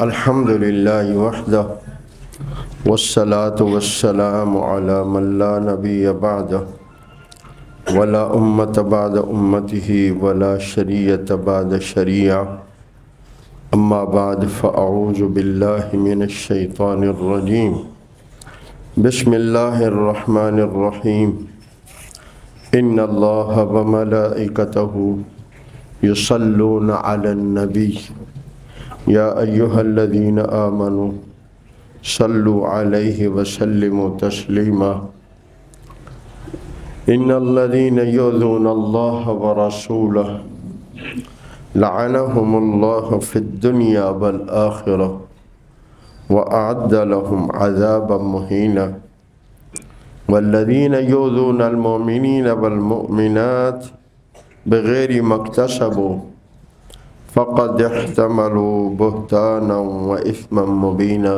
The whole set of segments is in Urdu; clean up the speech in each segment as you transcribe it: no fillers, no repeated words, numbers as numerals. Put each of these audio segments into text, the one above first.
الحمد لله وحده والصلاة والسلام على من لا نبي بعده ولا أمة بعد أمته ولا شريعة بعد شريعة. أما بعد فأعوذ بالله من الشيطان الرجيم. بسم الله الرحمن الرحيم. إن الله وملائكته يصلون على النبي يا أيها الذين آمنوا صلوا عليه وسلموا تسليما. إن الذين يؤذون الله ورسوله لعنهم الله في الدنيا والآخرة وأعد لهم عذابا مهينا. والذين يؤذون المؤمنين والمؤمنات بغير ما اكتسبوا فقد احتملوا بهتانا وإثما مبينا.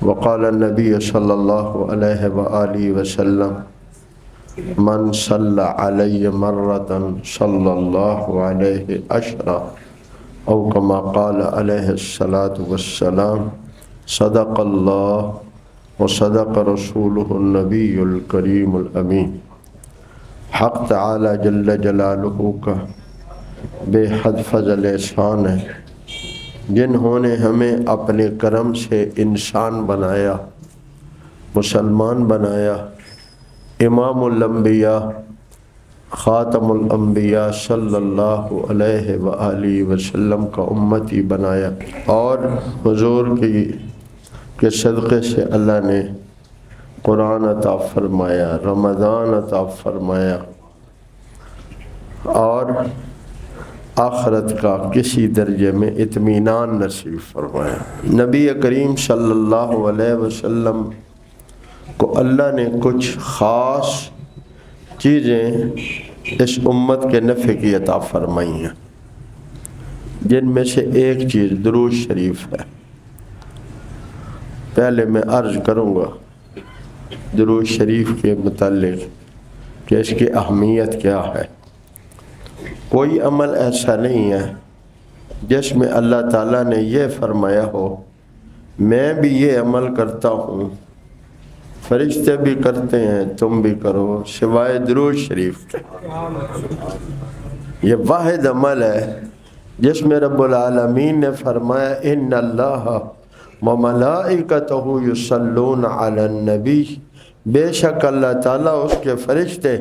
وقال النبي صلى الله عليه وآله وسلم من صلى علي مرة صلى الله عليه عشرا أو كما قال عليه الصلاة والسلام. صدق الله وصدق رسوله النبي الكريم الأمين. حق تعالی جل جلالہ کا بے حد فضل احسان ہے جنہوں نے ہمیں اپنے کرم سے انسان بنایا، مسلمان بنایا، امام الانبیاء خاتم الانبیاء صلی اللہ علیہ وآلہ وسلم کا امتی بنایا، اور حضور کے صدقے سے اللہ نے قرآن عطا فرمایا، رمضان عطا فرمایا، اور آخرت کا کسی درجے میں اطمینان نصیب فرمایا۔ نبی کریم صلی اللہ علیہ وسلم کو اللہ نے کچھ خاص چیزیں اس امت کے نفع کی عطا فرمائی ہیں، جن میں سے ایک چیز درود شریف ہے۔ پہلے میں عرض کروں گا درود شریف کے متعلق کہ اس کی اہمیت کیا ہے۔ کوئی عمل ایسا نہیں ہے جس میں اللہ تعالیٰ نے یہ فرمایا ہو میں بھی یہ عمل کرتا ہوں، فرشتے بھی کرتے ہیں، تم بھی کرو، سوائے درود شریف کے۔ یہ واحد عمل ہے جس میں رب العالمین نے فرمایا ان اللہ وملائکتہ یصلون علی النبی، بے شک اللہ تعالیٰ اس کے فرشتے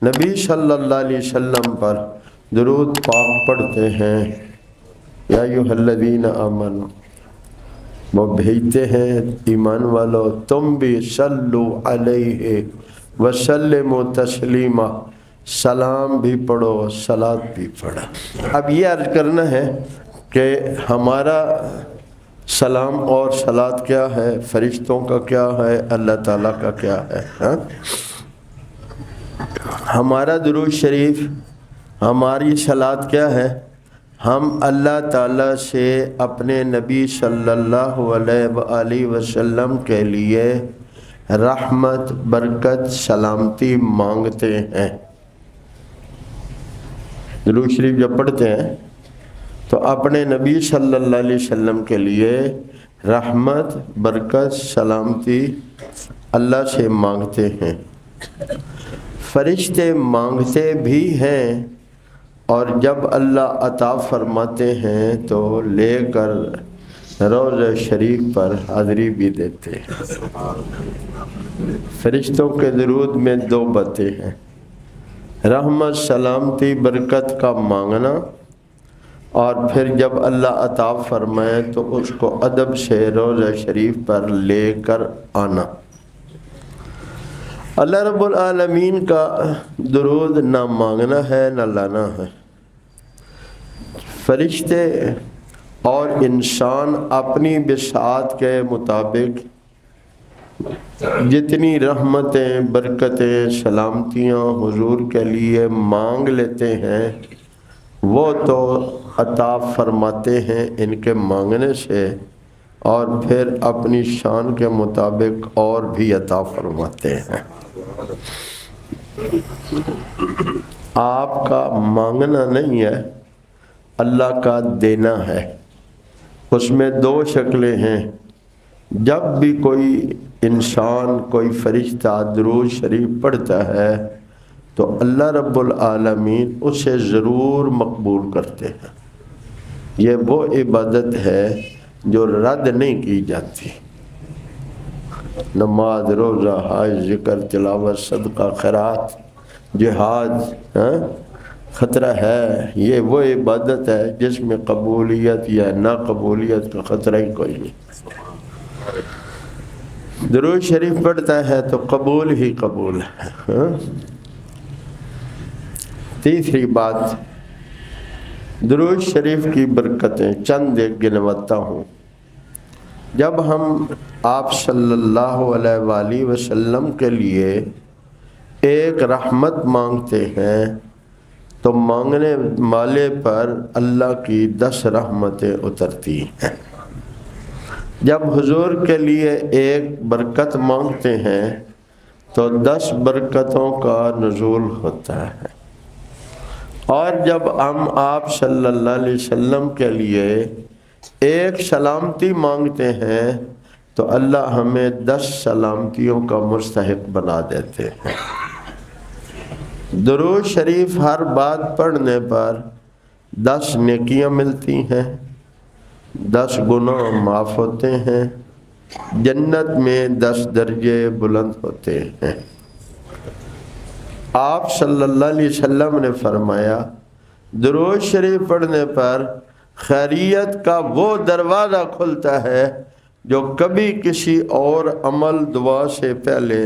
نبی صلی اللہ علیہ وسلم پر درود پاک پڑھتے ہیں۔ یا ایھا الذین آمنوا، وہ بھیجتے ہیں ایمان والو تم بھی صلو علیہ وسلموا تسلیما، سلام بھی پڑھو، صلاۃ بھی پڑھا۔ اب یہ عرض کرنا ہے کہ ہمارا سلام اور صلاۃ کیا ہے، فرشتوں کا کیا ہے، اللہ تعالیٰ کا کیا ہے۔ ہمارا درود شریف، ہماری صلاۃ کیا ہے؟ ہم اللہ تعالیٰ سے اپنے نبی صلی اللہ علیہ وآلہ وسلم کے لیے رحمت، برکت، سلامتی مانگتے ہیں۔ درود شریف جب پڑھتے ہیں تو اپنے نبی صلی اللہ علیہ وسلم کے لیے رحمت، برکت، سلامتی اللہ سے مانگتے ہیں۔ فرشتے مانگتے بھی ہیں، اور جب اللہ عطا فرماتے ہیں تو لے کر روضہ شریف پر حاضری بھی دیتے ہیں۔ فرشتوں کے درود میں دو باتیں ہیں، رحمت، سلامتی، برکت کا مانگنا، اور پھر جب اللہ عطا فرمائے تو اس کو ادب سے روضہ شریف پر لے کر آنا۔ اللہ رب العالمین کا درود نہ مانگنا ہے نہ لانا ہے۔ فرشتے اور انسان اپنی بساط کے مطابق جتنی رحمتیں، برکتیں، سلامتیاں حضور کے لیے مانگ لیتے ہیں وہ تو عطا فرماتے ہیں ان کے مانگنے سے، اور پھر اپنی شان کے مطابق اور بھی عطا فرماتے ہیں۔ آپ کا مانگنا نہیں ہے، اللہ کا دینا ہے۔ اس میں دو شکلیں ہیں۔ جب بھی کوئی انسان، کوئی فرشتہ درود شریف پڑھتا ہے تو اللہ رب العالمین اسے ضرور مقبول کرتے ہیں۔ یہ وہ عبادت ہے جو رد نہیں کی جاتی۔ نماز، روزہ، حج، ذکر، تلاوت، صدقہ، خیرات، جہاد، خطرہ ہے۔ یہ وہ عبادت ہے جس میں قبولیت یا ناقبولیت کا خطرہ ہی کوئی نہیں۔ درود شریف پڑھتا ہے تو قبول ہی قبول ہے۔ تیسری بات، درود شریف کی برکتیں چند ایک گنواتا ہوں۔ جب ہم آپ صلی اللہ علیہ وآلہ وسلم کے لیے ایک رحمت مانگتے ہیں تو مانگنے والے پر اللہ کی 10 رحمتیں اترتی ہیں۔ جب حضور کے لیے ایک برکت مانگتے ہیں تو 10 برکتوں کا نزول ہوتا ہے، اور جب ہم آپ صلی اللہ علیہ وسلم کے لیے ایک سلامتی مانگتے ہیں تو اللہ ہمیں 10 سلامتیوں کا مستحق بنا دیتے ہیں۔ درود شریف ہر بات پڑھنے پر 10 نیکیاں ملتی ہیں، 10 گناہ معاف ہوتے ہیں، جنت میں 10 درجے بلند ہوتے ہیں۔ آپ صلی اللہ علیہ وسلم نے فرمایا درود شریف پڑھنے پر خیریت کا وہ دروازہ کھلتا ہے جو کبھی کسی اور عمل دعا سے پہلے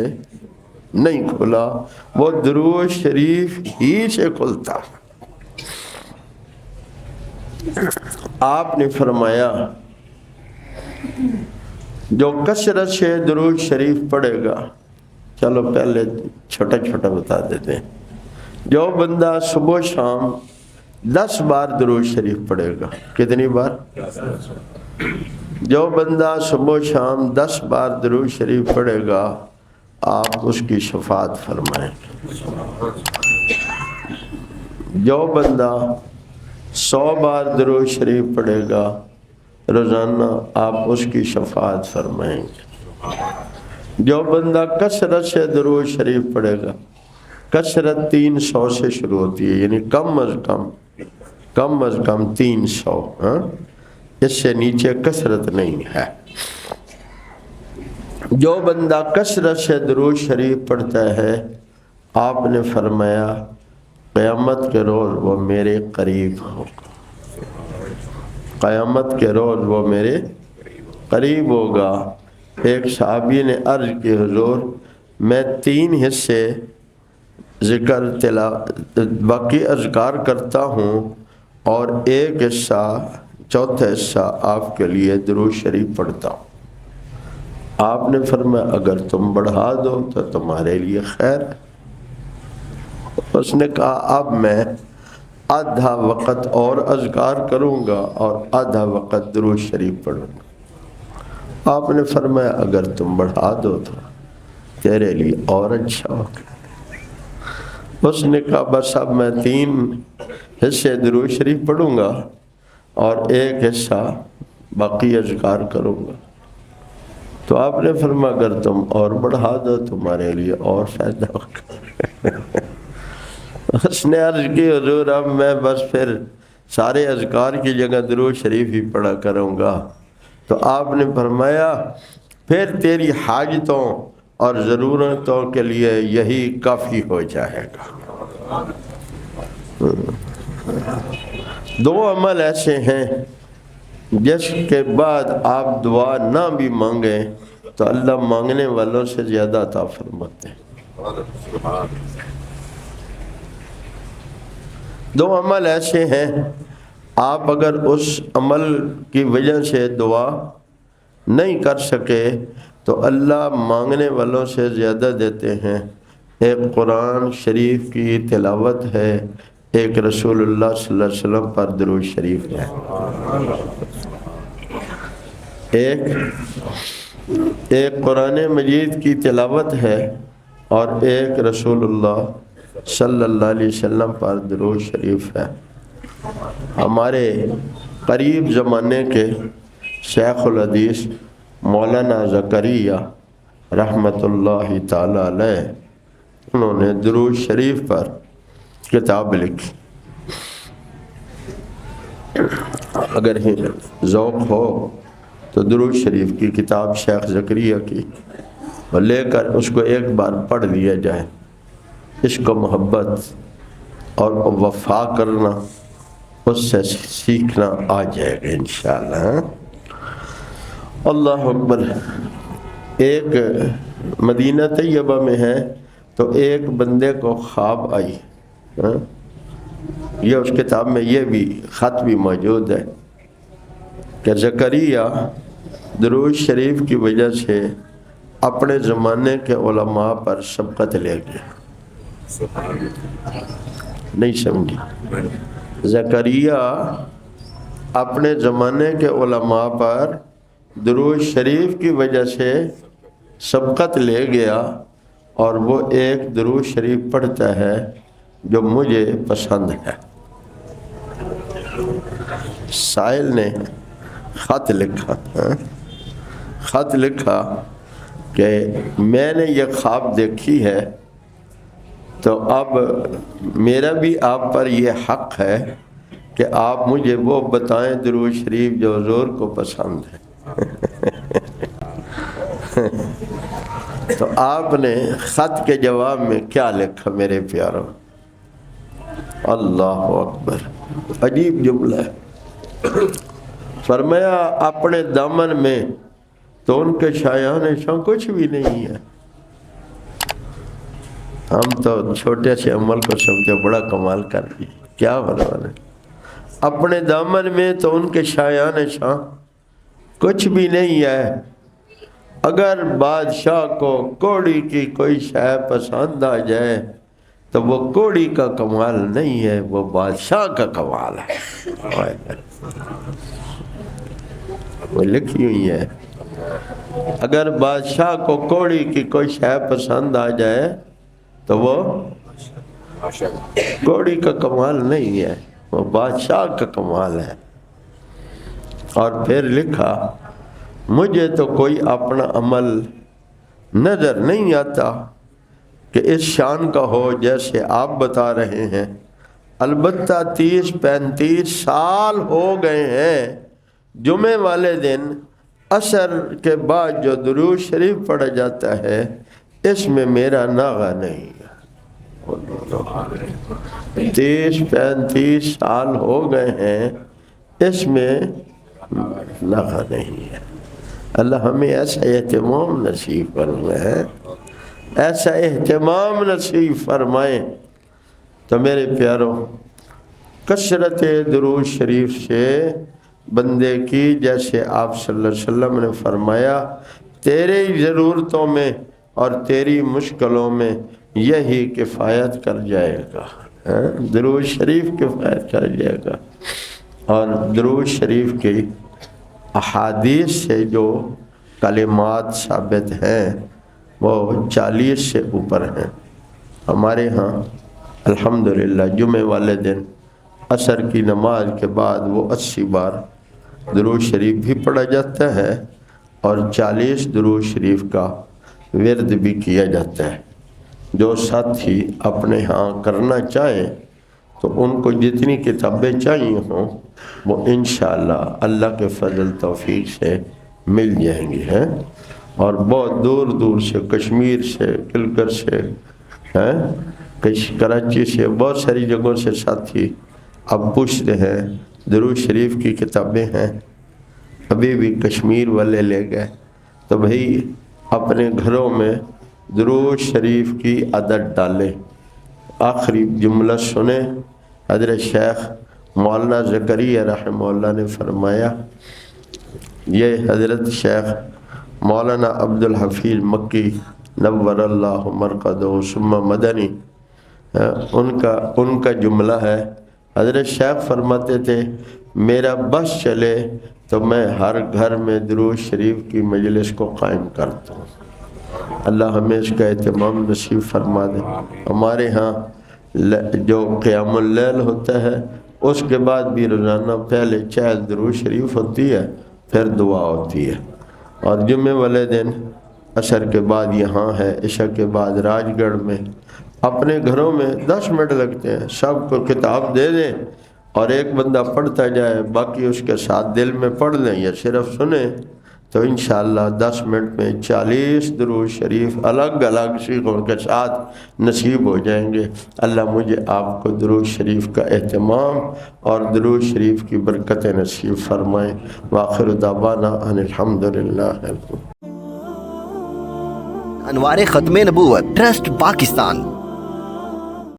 نہیں کھلا، وہ درود شریف ہی سے کھلتا۔ آپ نے فرمایا جو کثرت سے درود شریف پڑھے گا، چلو پہلے چھوٹا چھوٹا بتا دیتے ہیں۔ جو بندہ صبح شام 10 بار درود شریف پڑھے گا، کتنی بار؟ جو بندہ صبح شام 10 بار درود شریف پڑھے گا آپ اس کی شفاعت فرمائیں۔ جو بندہ 100 بار درود شریف پڑھے گا روزانہ آپ اس کی شفاعت فرمائیں گے۔ جو بندہ کثرت سے درود شریف پڑھے گا، کثرت 300 سے شروع ہوتی ہے، یعنی کم از کم 300، اس سے نیچے کثرت نہیں ہے۔ جو بندہ کثرت سے درود شریف پڑھتا ہے آپ نے فرمایا قیامت کے روز وہ میرے قریب ہوگا، قیامت کے روز وہ میرے قریب ہوگا۔ ایک صحابی نے عرض کی حضور میں 3 حصے ذکر باقی اذکار کرتا ہوں اور ایک حصہ، چوتھا حصہ آپ کے لیے درود شریف پڑھتا ہوں۔ آپ نے فرمایا اگر تم بڑھا دو تو تمہارے لیے خیر ہے۔ اس نے کہا اب میں آدھا وقت اور اذکار کروں گا اور آدھا وقت درود شریف پڑھوں گا۔ آپ نے فرمایا اگر تم بڑھا دو تو تیرے لیے اور اچھا ہوگا۔ اس نے کہا بس اب میں 3 حصے درود شریف پڑھوں گا اور ایک حصہ باقی اذکار کروں گا۔ تو آپ نے فرمایا اگر تم اور بڑھا دو تمہارے لیے اور فائدہ ہوگا۔ اس نے عرض کی حضور اب میں بس پھر سارے اذکار کی جگہ درود شریف ہی پڑھا کروں گا۔ تو آپ نے فرمایا پھر تیری حاجتوں اور ضرورتوں کے لیے یہی کافی ہو جائے گا۔ 2 عمل ایسے ہیں جس کے بعد آپ دعا نہ بھی مانگیں تو اللہ مانگنے والوں سے زیادہ عطا فرماتے ہیں۔ 2 عمل ایسے ہیں آپ اگر اس عمل کی وجہ سے دعا نہیں کر سکے تو اللہ مانگنے والوں سے زیادہ دیتے ہیں۔ ایک قرآن شریف کی تلاوت ہے، ایک رسول اللہ صلی اللہ علیہ وسلم پر درود شریف ہے۔ ایک قرآن مجید کی تلاوت ہے اور ایک رسول اللہ صلی اللہ علیہ وسلم پر درود شریف ہے۔ ہمارے قریب زمانے کے شیخ الحدیث مولانا زکریا رحمۃ اللہ تعالی علیہ، انہوں نے درود شریف پر کتاب لکھی۔ اگر ذوق ہو تو درود شریف کی کتاب شیخ زکریا کی اور لے کر اس کو ایک بار پڑھ لیا جائے، عشق و محبت اور وفا کرنا اس سے سیکھنا آ جائے گا انشاءاللہ۔ اللہ اکبر۔ ایک مدینہ طیبہ میں ہے تو ایک بندے کو خواب آئی، یہ اس کتاب میں یہ بھی خط بھی موجود ہے کہ زکریا درود شریف کی وجہ سے اپنے زمانے کے علماء پر سبقت لے گئے۔ نہیں سمجھی؟ زکریا اپنے زمانے کے علماء پر درود شریف کی وجہ سے سبقت لے گیا، اور وہ ایک درود شریف پڑھتا ہے جو مجھے پسند ہے۔ سائل نے خط لکھا کہ میں نے یہ خواب دیکھی ہے، تو اب میرا بھی آپ پر یہ حق ہے کہ آپ مجھے وہ بتائیں درود شریف جو حضور کو پسند ہے۔ تو آپ نے خط کے جواب میں کیا لکھا میرے پیاروں؟ اللہ اکبر، عجیب جملہ ہے۔ فرمایا اپنے دامن میں تو ان کے شایان شان کچھ بھی نہیں ہے۔ ہم تو چھوٹے سے عمل کو سمجھے بڑا کمال کر دی، کیا فرمانا؟ اپنے دامن میں تو ان کے شایان شان کچھ بھی نہیں ہے۔ اگر بادشاہ کو کوڑی کی کوئی شے پسند آ جائے تو وہ کوڑی کا کمال نہیں ہے، وہ بادشاہ کا کمال ہے۔ وہ لکھی ہوئی ہے، اگر بادشاہ کو کوڑی کی کوئی شے پسند آ جائے تو وہ کوڑی کا کمال نہیں ہے، وہ بادشاہ کا کمال ہے۔ اور پھر لکھا مجھے تو کوئی اپنا عمل نظر نہیں آتا کہ اس شان کا ہو جیسے آپ بتا رہے ہیں، البتہ 30-35 سال ہو گئے ہیں جمعے والے دن عصر کے بعد جو درود شریف پڑھا جاتا ہے اس میں میرا ناغہ نہیں ہے۔ 30-35 سال ہو گئے ہیں، اس میں ناغہ نہیں ہے۔ اللہ ہمیں ایسا اہتمام نصیب فرمائے، ایسا اہتمام نصیب فرمائے۔ تو میرے پیاروں، کثرت درود شریف سے بندے کی، جیسے آپ صلی اللہ علیہ وسلم نے فرمایا، تیری ضرورتوں میں اور تیری مشکلوں میں یہی کفایت کر جائے گا۔ درود شریف کفایت کر جائے گا۔ اور درود شریف کی احادیث سے جو کلمات ثابت ہیں وہ 40 سے اوپر ہیں۔ ہمارے ہاں الحمدللہ جمعے والے دن عصر کی نماز کے بعد وہ 80 بار درود شریف بھی پڑھا جاتا ہے، اور 40 درود شریف کا ورد بھی کیا جاتا ہے۔ جو ساتھی اپنے ہاں کرنا چاہیں تو ان کو جتنی کتابیں چاہیے ہوں وہ انشاءاللہ اللہ کے فضل توفیق سے مل جائیں گی ہیں۔ اور بہت دور دور سے، کشمیر سے، کلکر سے، کراچی سے، بہت ساری جگہوں سے ساتھی اب پوچھتے ہیں درود شریف کی کتابیں ہیں، ابھی بھی کشمیر والے لے گئے، تو بھئی اپنے گھروں میں درود شریف کی عادت ڈالیں۔ آخری جملہ سنیں، حضرت شیخ مولانا زکریا رحمہ اللہ نے فرمایا، یہ حضرت شیخ مولانا عبدالحفیظ مکی نور اللہ مرقدہ ثم مدنی، ان کا جملہ ہے۔ حضرت شیخ فرماتے تھے میرا بس چلے تو میں ہر گھر میں درود شریف کی مجلس کو قائم کرتا ہوں۔ اللہ ہمیں اس کا اہتمام نصیب فرما دے۔ ہمارے ہاں جو قیام اللیل ہوتا ہے اس کے بعد بھی روزانہ پہلے چاہے درود شریف ہوتی ہے پھر دعا ہوتی ہے، اور جمعے والے دن عصر کے بعد یہاں ہے، عشاء کے بعد راج گڑھ میں، اپنے گھروں میں 10 منٹ لگتے ہیں، سب کو کتاب دے دیں اور ایک بندہ پڑھتا جائے، باقی اس کے ساتھ دل میں پڑھ لیں یا صرف سنیں، تو انشاءاللہ 10 منٹ میں 40 درود شریف الگ الگ صیغوں کے ساتھ نصیب ہو جائیں گے۔ اللہ مجھے آپ کو درود شریف کا اہتمام اور درود شریف کی برکتیں نصیب فرمائیں۔ وآخر دعوانا ان الحمدللہ۔ انوار ختم نبوت ٹرسٹ پاکستان